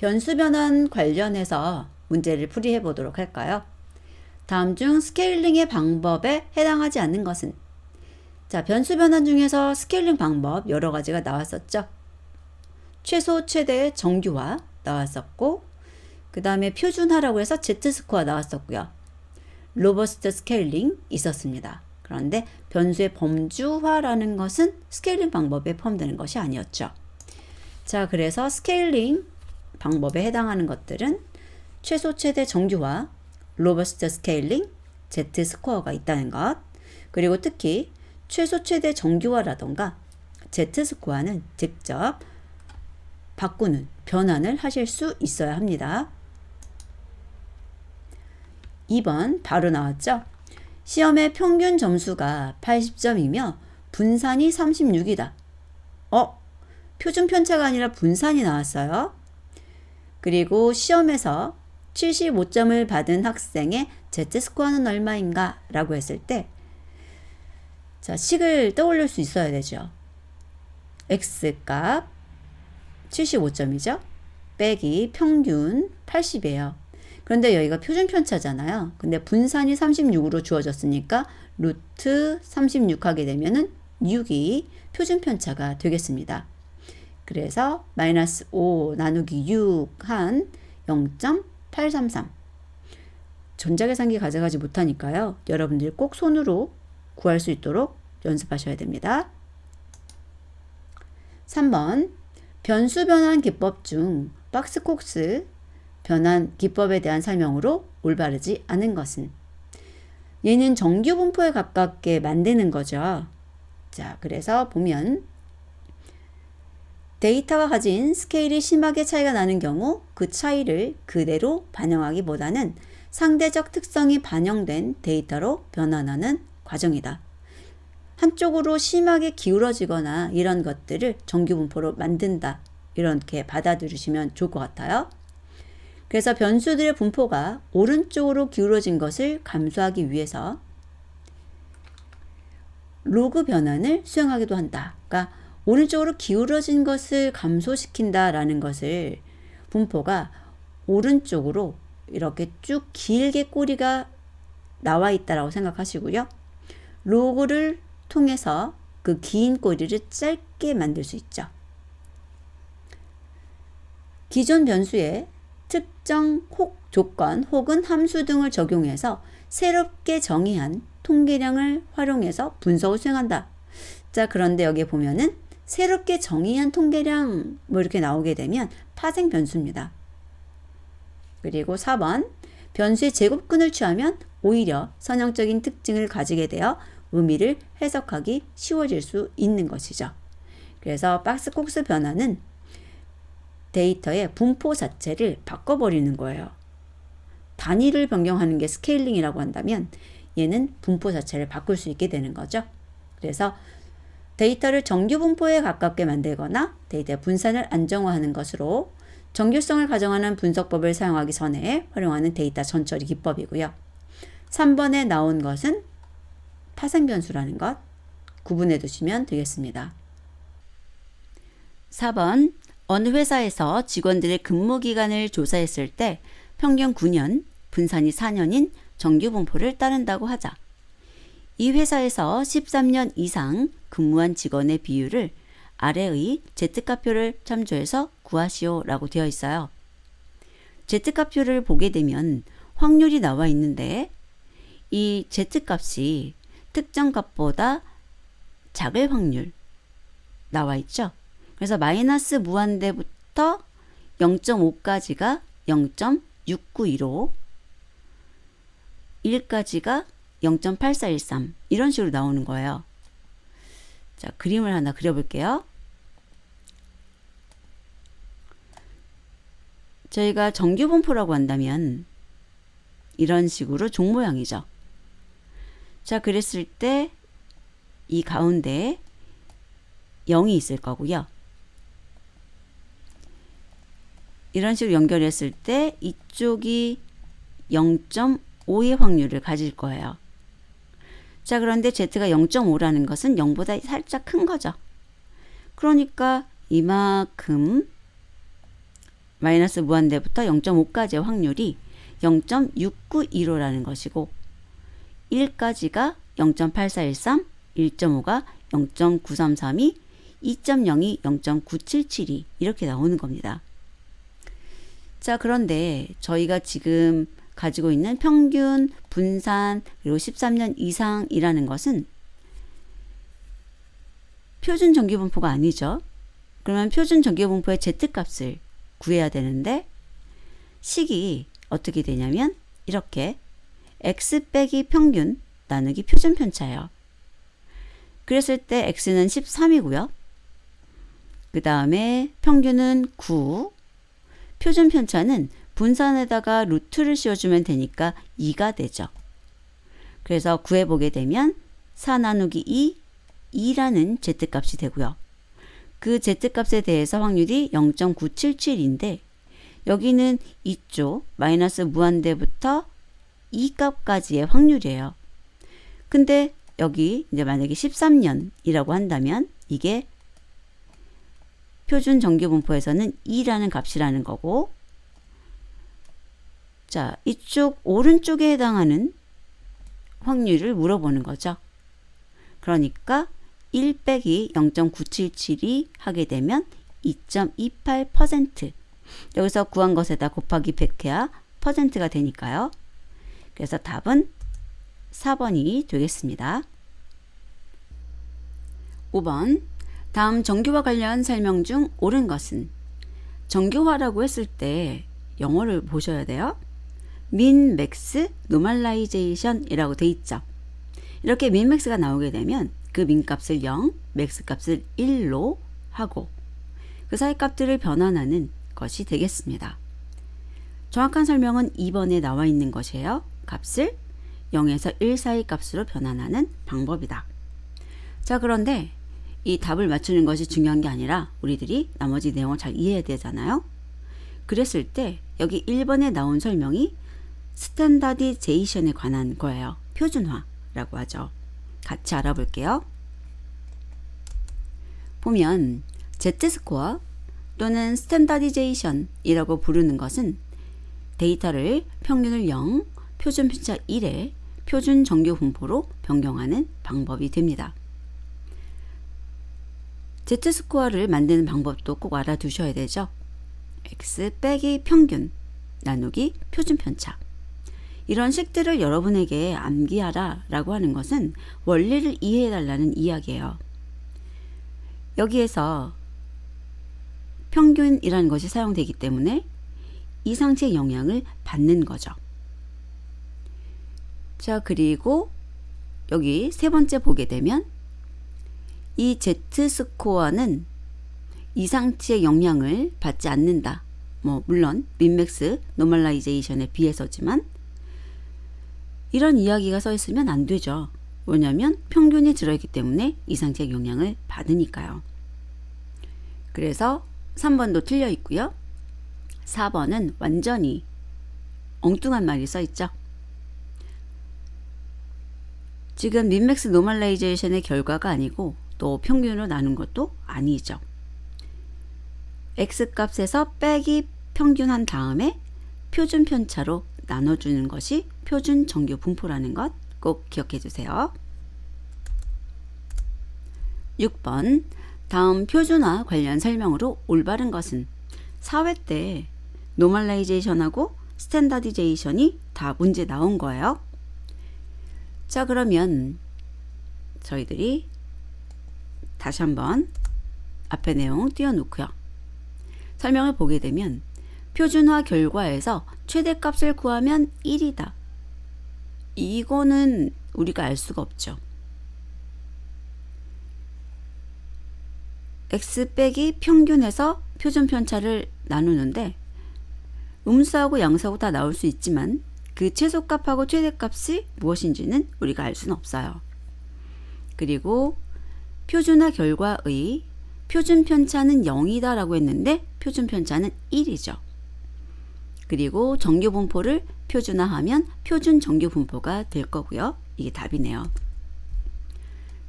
변수 변환 관련해서 문제를 풀이해 보도록 할까요? 다음 중 스케일링의 방법에 해당하지 않는 것은? 자, 변수 변환 중에서 스케일링 방법 여러 가지가 나왔었죠. 최소, 최대, 정규화 나왔었고, 그 다음에 표준화라고 해서 Z스코어 나왔었고요. 로버스트 스케일링 있었습니다. 그런데 변수의 범주화라는 것은 스케일링 방법에 포함되는 것이 아니었죠. 자, 그래서 스케일링 방법에 해당하는 것들은 최소, 최대, 정규화, 로버스트 스케일링, Z스코어가 있다는 것, 그리고 특히 최소, 최대, 정규화라던가 Z스코어는 직접 바꾸는, 변환을 하실 수 있어야 합니다. 2번 바로 나왔죠? 시험의 평균 점수가 80점이며 분산이 36이다. 표준 편차가 아니라 분산이 나왔어요. 그리고 시험에서 75점을 받은 학생의 Z스코어는 얼마인가? 라고 했을 때, 자, 식을 떠올릴 수 있어야 되죠. X값 75점이죠. 빼기 평균 80이에요. 그런데 여기가 표준 편차잖아요. 근데 분산이 36으로 주어졌으니까 루트 36 하게 되면은 6이 표준 편차가 되겠습니다. 그래서 마이너스 5 나누기 6 한 0.833. 전자계산기 가져가지 못하니까요. 여러분들이 꼭 손으로 구할 수 있도록 연습하셔야 됩니다. 3번 변수 변환 기법 중 박스콕스 변환 기법에 대한 설명으로 올바르지 않은 것은? 얘는 정규 분포에 가깝게 만드는 거죠. 자, 그래서 보면 데이터가 가진 스케일이 심하게 차이가 나는 경우 그 차이를 그대로 반영하기보다는 상대적 특성이 반영된 데이터로 변환하는 과정이다. 한쪽으로 심하게 기울어지거나 이런 것들을 정규 분포로 만든다. 이렇게 받아들이시면 좋을 것 같아요. 그래서 변수들의 분포가 오른쪽으로 기울어진 것을 감수하기 위해서 로그 변환을 수행하기도 한다. 그러니까 오른쪽으로 기울어진 것을 감소시킨다라는 것을 분포가 오른쪽으로 이렇게 쭉 길게 꼬리가 나와 있다라고 생각하시고요. 로그를 통해서 그 긴 꼬리를 짧게 만들 수 있죠. 기존 변수에 특정 조건 혹은 함수 등을 적용해서 새롭게 정의한 통계량을 활용해서 분석을 수행한다. 자, 그런데 여기 보면은 새롭게 정의한 통계량 뭐 이렇게 나오게 되면 파생 변수입니다. 그리고 4번 변수의 제곱근을 취하면 오히려 선형적인 특징을 가지게 되어 의미를 해석하기 쉬워질 수 있는 것이죠. 그래서 박스콕스 변화는 데이터의 분포 자체를 바꿔버리는 거예요. 단위를 변경하는 게 스케일링이라고 한다면 얘는 분포 자체를 바꿀 수 있게 되는 거죠. 그래서 데이터를 정규 분포에 가깝게 만들거나 데이터의 분산을 안정화하는 것으로 정규성을 가정하는 분석법을 사용하기 전에 활용하는 데이터 전처리 기법이고요. 3번에 나온 것은 파생 변수라는 것 구분해 두시면 되겠습니다. 4번 어느 회사에서 직원들의 근무 기간을 조사했을 때 평균 9년, 분산이 4년인 정규 분포를 따른다고 하자. 이 회사에서 13년 이상 근무한 직원의 비율을 아래의 Z값표를 참조해서 구하시오 라고 되어 있어요. Z값표를 보게 되면 확률이 나와 있는데 이 Z값이 특정 값보다 작을 확률 나와 있죠. 그래서 마이너스 무한대부터 0.5까지가 0.6915, 1까지가 0.8413 이런 식으로 나오는 거예요. 자, 그림을 하나 그려볼게요. 저희가 정규 분포라고 한다면 이런 식으로 종 모양이죠. 자, 그랬을 때 이 가운데 0이 있을 거고요. 이런 식으로 연결했을 때 이쪽이 0.5의 확률을 가질 거예요. 자, 그런데 Z가 0.5라는 것은 0보다 살짝 큰 거죠. 그러니까 이만큼 마이너스 무한대부터 0.5까지의 확률이 0.6915라는 것이고 1까지가 0.8413, 1.5가 0.9332, 2.0이 0.9772 이렇게 나오는 겁니다. 자, 그런데 저희가 지금 가지고 있는 평균, 분산, 그리고 13년 이상이라는 것은 표준 정규분포가 아니죠. 그러면 표준 정규분포의 Z값을 구해야 되는데 식이 어떻게 되냐면 이렇게 x 빼기 평균 나누기 표준 편차예요. 그랬을 때 x는 13이고요. 그 다음에 평균은 9, 표준 편차는 분산에다가 루트를 씌워주면 되니까 2가 되죠. 그래서 구해보게 되면 4 나누기 2, 2라는 Z값이 되고요. 그 Z값에 대해서 확률이 0.977인데 여기는 이쪽 마이너스 무한대부터 2값까지의 확률이에요. 근데 여기 이제 만약에 13년이라고 한다면 이게 표준 정규분포에서는 2라는 값이라는 거고, 자, 이쪽 오른쪽에 해당하는 확률을 물어보는 거죠. 그러니까 1 빼기 0.9772 하게 되면 2.28%. 여기서 구한 것에다 곱하기 100해야 퍼센트가 되니까요. 그래서 답은 4번이 되겠습니다. 5번. 다음 정규화 관련 설명 중 옳은 것은? 정규화라고 했을 때 영어를 보셔야 돼요. min, max, normalization 이라고 돼 있죠. 이렇게 min, max가 나오게 되면 그 min 값을 0, max 값을 1로 하고 그 사이 값들을 변환하는 것이 되겠습니다. 정확한 설명은 2번에 나와 있는 것이에요. 값을 0에서 1 사이 값으로 변환하는 방법이다. 자, 그런데 이 답을 맞추는 것이 중요한 게 아니라 우리들이 나머지 내용을 잘 이해해야 되잖아요. 그랬을 때 여기 1번에 나온 설명이 스탠다디제이션에 관한 거예요. 표준화라고 하죠. 같이 알아볼게요. 보면 Z스코어 또는 스탠다디제이션이라고 부르는 것은 데이터를 평균을 0, 표준 편차 1에 표준 정규 분포로 변경하는 방법이 됩니다. Z스코어를 만드는 방법도 꼭 알아두셔야 되죠. X 빼기 평균 나누기 표준 편차. 이런 식들을 여러분에게 암기하라 라고 하는 것은 원리를 이해해 달라는 이야기예요. 여기에서 평균이라는 것이 사용되기 때문에 이상치의 영향을 받는 거죠. 자, 그리고 여기 세 번째 보게 되면 이 Z스코어는 이상치의 영향을 받지 않는다. 물론 민맥스 노멀라이제이션에 비해서지만 이런 이야기가 써 있으면 안 되죠. 왜냐하면 평균이 들어있기 때문에 이상치의 영향을 받으니까요. 그래서 3번도 틀려 있고요. 4번은 완전히 엉뚱한 말이 써 있죠. 지금 민맥스 노멀라이제이션의 결과가 아니고 또 평균으로 나눈 것도 아니죠. X값에서 빼기 평균한 다음에 표준 편차로 나눠주는 것이 표준 정규 분포라는 것 꼭 기억해 주세요. 6번. 다음 표준화 관련 설명으로 올바른 것은? 4회 때 노멀라이제이션하고 스탠다디제이션이 다 문제 나온 거예요. 자, 그러면 저희들이 다시 한번 앞에 내용 띄워놓고요. 설명을 보게 되면 표준화 결과에서 최대값을 구하면 1이다. 이거는 우리가 알 수가 없죠. X 빼기 평균에서 표준 편차를 나누는데 음수하고 양수하고 다 나올 수 있지만 그 최소값하고 최대값이 무엇인지는 우리가 알 수는 없어요. 그리고 표준화 결과의 표준 편차는 0이다 라고 했는데 표준 편차는 1이죠. 그리고 정규 분포를 표준화하면 표준 정규 분포가 될 거고요. 이게 답이네요.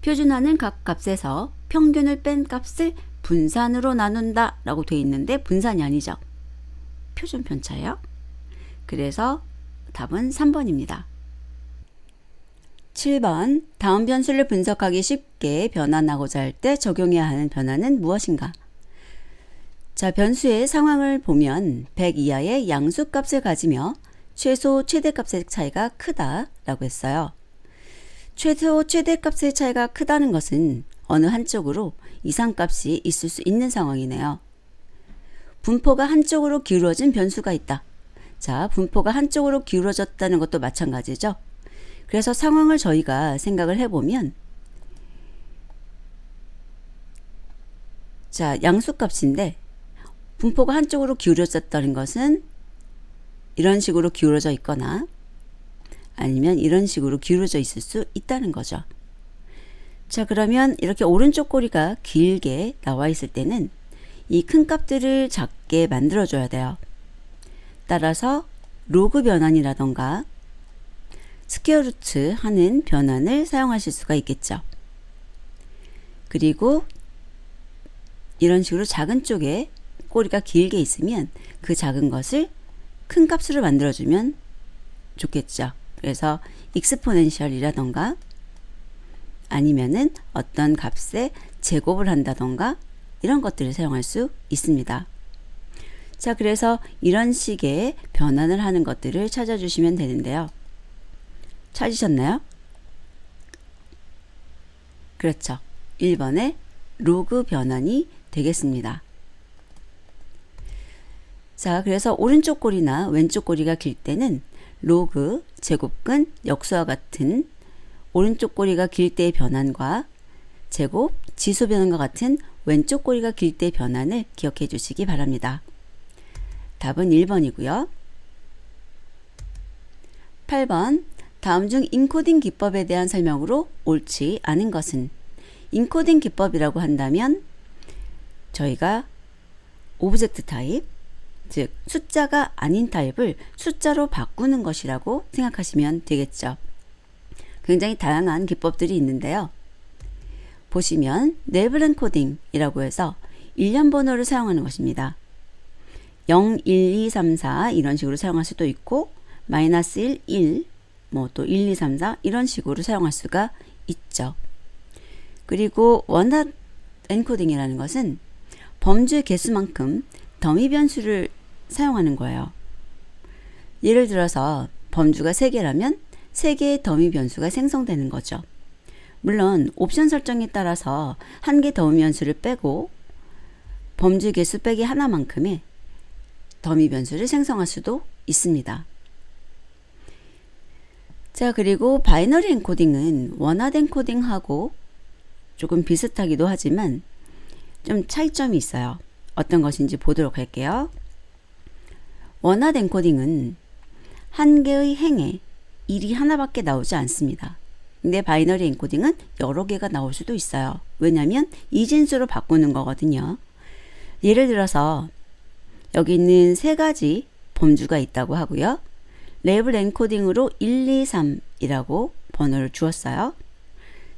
표준화는 각 값에서 평균을 뺀 값을 분산으로 나눈다 라고 돼 있는데 분산이 아니죠. 표준 편차예요. 그래서 답은 3번입니다. 7번 다음 변수를 분석하기 쉽게 변환하고자 할 때 적용해야 하는 변화는 무엇인가? 자, 변수의 상황을 보면 100 이하의 양수값을 가지며 최소 최대값의 차이가 크다 라고 했어요. 최소 최대값의 차이가 크다는 것은 어느 한쪽으로 이상값이 있을 수 있는 상황이네요. 분포가 한쪽으로 기울어진 변수가 있다. 자, 분포가 한쪽으로 기울어졌다는 것도 마찬가지죠. 그래서 상황을 저희가 생각을 해보면, 자, 양수값인데 분포가 한쪽으로 기울어졌다는 것은 이런 식으로 기울어져 있거나 아니면 이런 식으로 기울어져 있을 수 있다는 거죠. 자, 그러면 이렇게 오른쪽 꼬리가 길게 나와 있을 때는 이 큰 값들을 작게 만들어 줘야 돼요. 따라서 로그 변환이라던가 스퀘어 루트 하는 변환을 사용하실 수가 있겠죠. 그리고 이런 식으로 작은 쪽에 꼬리가 길게 있으면 그 작은 것을 큰 값으로 만들어주면 좋겠죠. 그래서 익스포넨셜이라던가 아니면은 어떤 값에 제곱을 한다던가 이런 것들을 사용할 수 있습니다. 자, 그래서 이런 식의 변환을 하는 것들을 찾아주시면 되는데요. 찾으셨나요? 그렇죠. 1번의 로그 변환이 되겠습니다. 자, 그래서 오른쪽 꼬리나 왼쪽 꼬리가 길 때는 로그, 제곱근, 역수와 같은 오른쪽 꼬리가 길 때의 변환과 제곱, 지수 변환과 같은 왼쪽 꼬리가 길 때의 변환을 기억해 주시기 바랍니다. 답은 1번이고요. 8번 다음 중 인코딩 기법에 대한 설명으로 옳지 않은 것은? 인코딩 기법이라고 한다면 저희가 오브젝트 타입, 즉 숫자가 아닌 타입을 숫자로 바꾸는 것이라고 생각하시면 되겠죠. 굉장히 다양한 기법들이 있는데요. 보시면 네블 코딩이라고 해서 일련 번호를 사용하는 것입니다. 0, 1, 2, 3, 4 이런 식으로 사용할 수도 있고 마이너스 1, 1, 뭐 또 1, 2, 3, 4 이런 식으로 사용할 수가 있죠. 그리고 원핫 엔코딩이라는 것은 범주의 개수만큼 더미 변수를 사용하는 거예요. 예를 들어서 범주가 3개라면 3개의 더미 변수가 생성되는 거죠. 물론 옵션 설정에 따라서 1개 더미 변수를 빼고 범주 개수 빼기 하나만큼의 더미 변수를 생성할 수도 있습니다. 자, 그리고 바이너리 엔코딩은 원핫 엔코딩하고 조금 비슷하기도 하지만 좀 차이점이 있어요. 어떤 것인지 보도록 할게요. 원핫 엔코딩은 한 개의 행에 일이 하나밖에 나오지 않습니다. 근데 바이너리 엔코딩은 여러 개가 나올 수도 있어요. 왜냐하면 이진수로 바꾸는 거거든요. 예를 들어서 여기 있는 3가지 범주가 있다고 하고요. 레벨 엔코딩으로 1, 2, 3이라고 번호를 주었어요.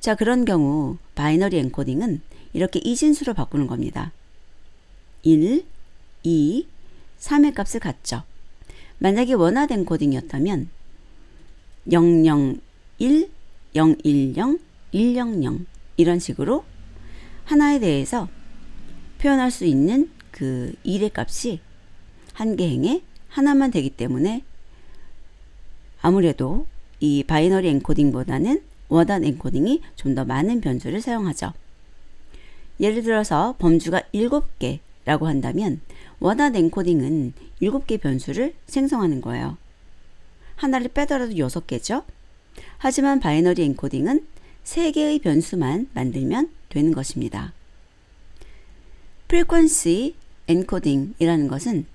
자, 그런 경우 바이너리 엔코딩은 이렇게 이진수로 바꾸는 겁니다. 1, 2, 3의 값을 갖죠. 만약에 원핫 엔코딩이었다면 001, 010, 100 이런 식으로 하나에 대해서 표현할 수 있는 그 1의 값이 한 개 행에 하나만 되기 때문에 아무래도 이 바이너리 엔코딩보다는 원핫 엔코딩이 좀 더 많은 변수를 사용하죠. 예를 들어서 범주가 7개라고 한다면 원핫 엔코딩은 7개 변수를 생성하는 거예요. 하나를 빼더라도 6개죠. 하지만 바이너리 엔코딩은 3개의 변수만 만들면 되는 것입니다. 프리퀀시 엔코딩이라는 것은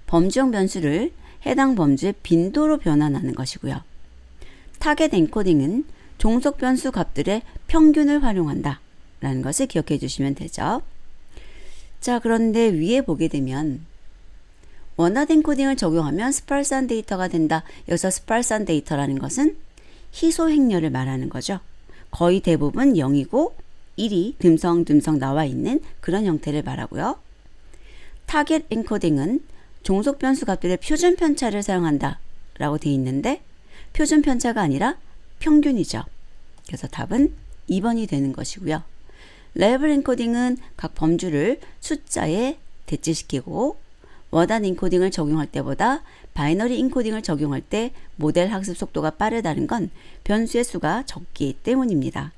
범주형 변수를 해당 범주의 빈도로 변환하는 것이고요. 타겟 엔코딩은 종속 변수 값들의 평균을 활용한다 라는 것을 기억해 주시면 되죠. 자, 그런데 위에 보게 되면 원핫 엔코딩을 적용하면 스팔스한 데이터가 된다. 여기서 스팔스한 데이터라는 것은 희소 행렬을 말하는 거죠. 거의 대부분 0이고 1이 듬성듬성 나와 있는 그런 형태를 말하고요. 타겟 엔코딩은 종속 변수 값들의 표준 편차를 사용한다 라고 되어 있는데 표준 편차가 아니라 평균이죠. 그래서 답은 2번이 되는 것이고요. 레벨 인코딩은 각 범주를 숫자에 대치시키고 원한 인코딩을 적용할 때보다 바이너리 인코딩을 적용할 때 모델 학습 속도가 빠르다는 건 변수의 수가 적기 때문입니다.